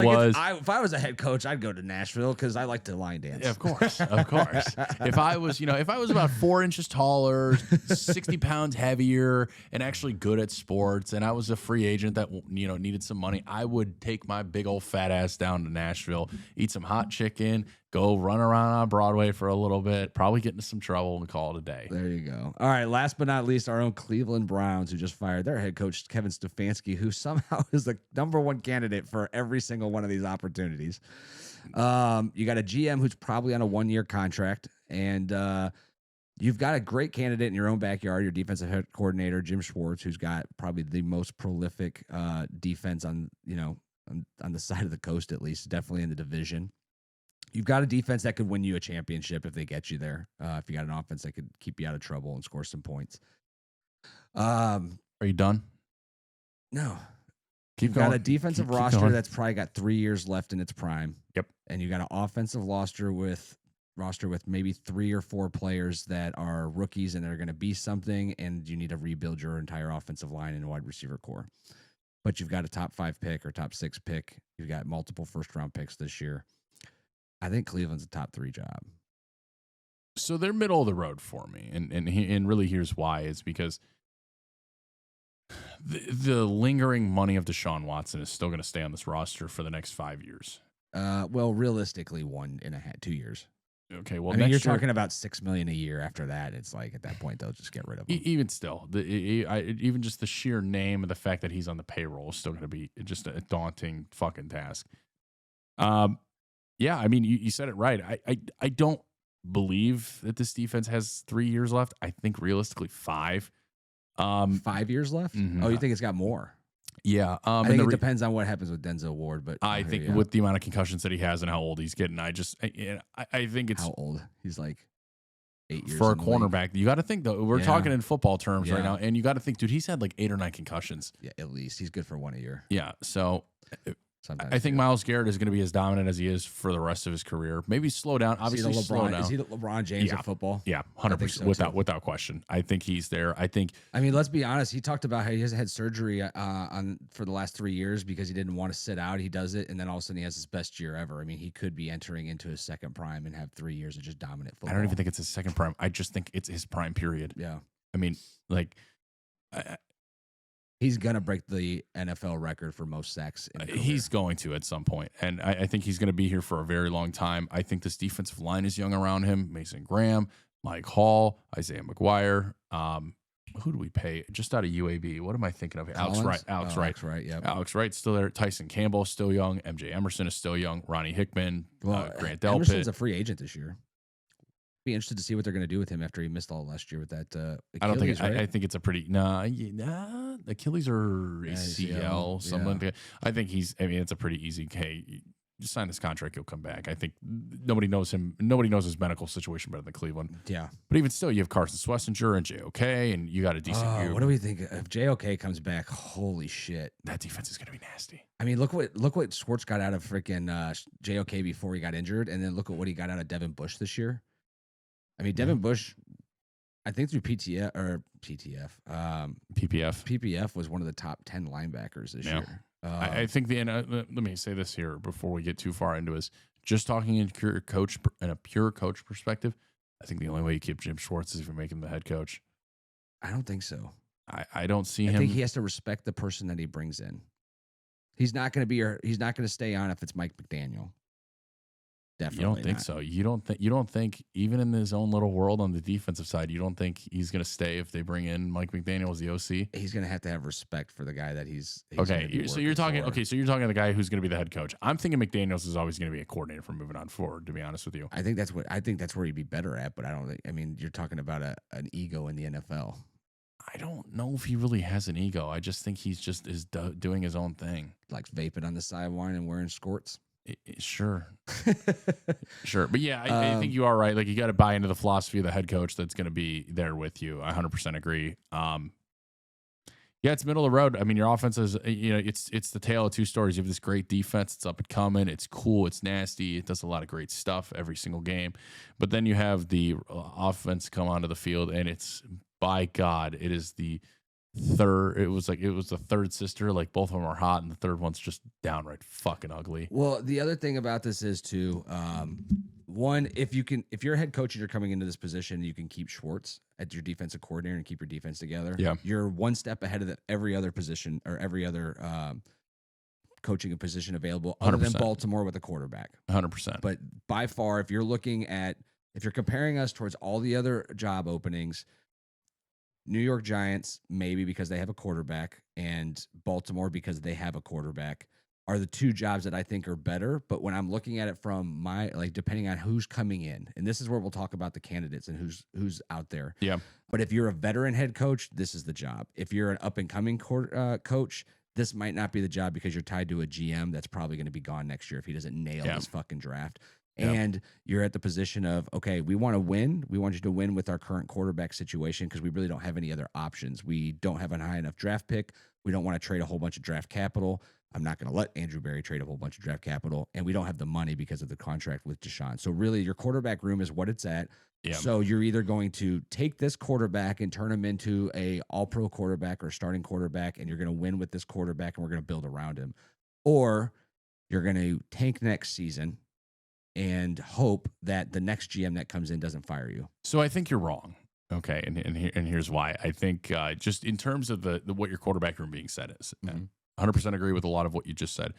was if I was a head coach, I'd go to Nashville because I like to line dance. Yeah, of course. If I was about 4 inches taller, 60 pounds heavier, and actually good at sports, and I was a free agent that needed some money, I would take my big old fat ass down to Nashville, eat some hot chicken, go run around on Broadway for a little bit, probably get into some trouble, and call it a day. There you go. All right. Last but not least, our own Cleveland Browns, who just fired their head coach, Kevin Stefanski, who somehow is the #1 candidate for every single one of these opportunities. You got a GM who's probably on a 1-year contract, and you've got a great candidate in your own backyard, your defensive head coordinator, Jim Schwartz, who's got probably the most prolific defense on the side of the coast, at least, definitely in the division. You've got a defense that could win you a championship if they get you there. If you got an offense that could keep you out of trouble and score some points. Are you done? No. Keep You've going. got a defensive roster that's probably got 3 years left in its prime. Yep. And you got an offensive roster with maybe 3 or 4 players that are rookies and they're going to be something, and you need to rebuild your entire offensive line and wide receiver core. But you've got a top 5 pick or top 6 pick. You've got multiple first-round picks this year. I think Cleveland's a top 3 job. So they're middle of the road for me, and really here's why: is because the lingering money of Deshaun Watson is still going to stay on this roster for the next 5 years. Well, realistically, 1.5, 2 years. Okay, well, I mean, you're talking about $6 million a year. After that, it's like at that point they'll just get rid of him. Even still, even just the sheer name and the fact that he's on the payroll is still going to be just a daunting fucking task. Yeah, I mean, you said it right. I don't believe that this defense has 3 years left. I think realistically 5. 5 years left? Mm-hmm. Oh, you think it's got more? Yeah. I think it depends on what happens with Denzel Ward. But I think with the amount of concussions that he has and how old he's getting, I think it's... How old? He's like 8 years for a cornerback. You got to think, though. We're talking in football terms right now. And you got to think, dude, he's had like 8 or 9 concussions. Yeah, at least. He's good for 1 a year. Yeah, so... Sometimes I think Myles Garrett is going to be as dominant as he is for the rest of his career. Maybe slow down. Obviously, slow down. Is he the LeBron James of football? Yeah, 100%, without question. I think he's there. I mean, let's be honest. He talked about how he hasn't had surgery for the last 3 years because he didn't want to sit out. He does it, and then all of a sudden he has his best year ever. I mean, he could be entering into his second prime and have 3 years of just dominant football. I don't even think it's his second prime. I just think it's his prime period. Yeah. I mean, like... He's going to break the NFL record for most sacks. He's going to at some point. And I think he's going to be here for a very long time. I think this defensive line is young around him. Mason Graham, Mike Hall, Isaiah McGuire. Who do we pay? Just out of UAB. What am I thinking of? Alex Wright. Alex Wright, yeah. Alex Wright's still there. Tyson Campbell is still young. MJ Emerson is still young. Ronnie Hickman, Grant Delpit. Emerson's a free agent this year. Be interested to see what they're going to do with him after he missed all last year with that Achilles, I don't think right? I think it's a pretty Achilles or ACL something like that. I think it's a pretty easy. Hey, you sign this contract, you'll come back. I think nobody knows him. Nobody knows his medical situation better than Cleveland. Yeah, but even still, you have Carson Swessinger and JOK, and you got a decent. What do we think if JOK comes back? Holy shit, that defense is going to be nasty. I mean, look what Schwartz got out of freaking JOK before he got injured, and then look at what he got out of Devin Bush this year. I mean, Devin Bush, I think through PPF, was one of the top 10 linebackers this year. I think let me say this here before we get too far into this. Just talking in a pure coach perspective, I think the only way you keep Jim Schwartz is if you make him the head coach. I don't think so. I don't see him. I think he has to respect the person that he brings in. He's not going to stay on if it's Mike McDaniel. Definitely you don't think so? You don't think even in his own little world on the defensive side, you don't think he's going to stay if they bring in Mike McDaniel as the OC? He's going to have respect for the guy that he's okay. So you're talking the guy who's going to be the head coach. I'm thinking McDaniels is always going to be a coordinator from moving on forward. To be honest with you, I think that's where he'd be better at. But I don't think. I mean, you're talking about an ego in the NFL. I don't know if he really has an ego. I just think he's just doing his own thing, like vaping on the sideline and wearing skirts. Sure. But yeah, I think you are right. Like, you got to buy into the philosophy of the head coach that's going to be there with you. I 100% agree. Yeah, it's middle of the road. I mean, your offense is, it's the tale of two stories. You have this great defense. It's up and coming. It's cool. It's nasty. It does a lot of great stuff every single game. But then you have the offense come onto the field, and it's, by God, it is the third. It was the third sister. Like both of them are hot, and the third one's just downright fucking ugly. Well, the other thing about this is too, one, if you're a head coach and you're coming into this position, you can keep Schwartz as your defensive coordinator and keep your defense together. Yeah. You're one step ahead of every other position or every other coaching a position available other than 100%. Baltimore with a quarterback. 100%. But by far, if you're comparing us towards all the other job openings, New York Giants, maybe because they have a quarterback, and Baltimore because they have a quarterback, are the two jobs that I think are better. But when I'm looking at it from depending on who's coming in, and this is where we'll talk about the candidates and who's out there. Yeah. But if you're a veteran head coach, this is the job. If you're an up and coming coach, this might not be the job because you're tied to a GM that's probably going to be gone next year if he doesn't nail this fucking draft. Yeah. And you're at the position of, okay, we want to win. We want you to win with our current quarterback situation because we really don't have any other options. We don't have a high enough draft pick. We don't want to trade a whole bunch of draft capital. I'm not going to let Andrew Berry trade a whole bunch of draft capital. And we don't have the money because of the contract with Deshaun. So really your quarterback room is what it's at. Yeah. So you're either going to take this quarterback and turn him into a all-pro quarterback or starting quarterback, and you're going to win with this quarterback and we're going to build around him. Or you're going to tank next season and hope that the next GM that comes in doesn't fire you. So I think you're wrong. Okay, and here's why. I think just in terms of the what your quarterback room being said is, 100% agree with a lot of what you just said.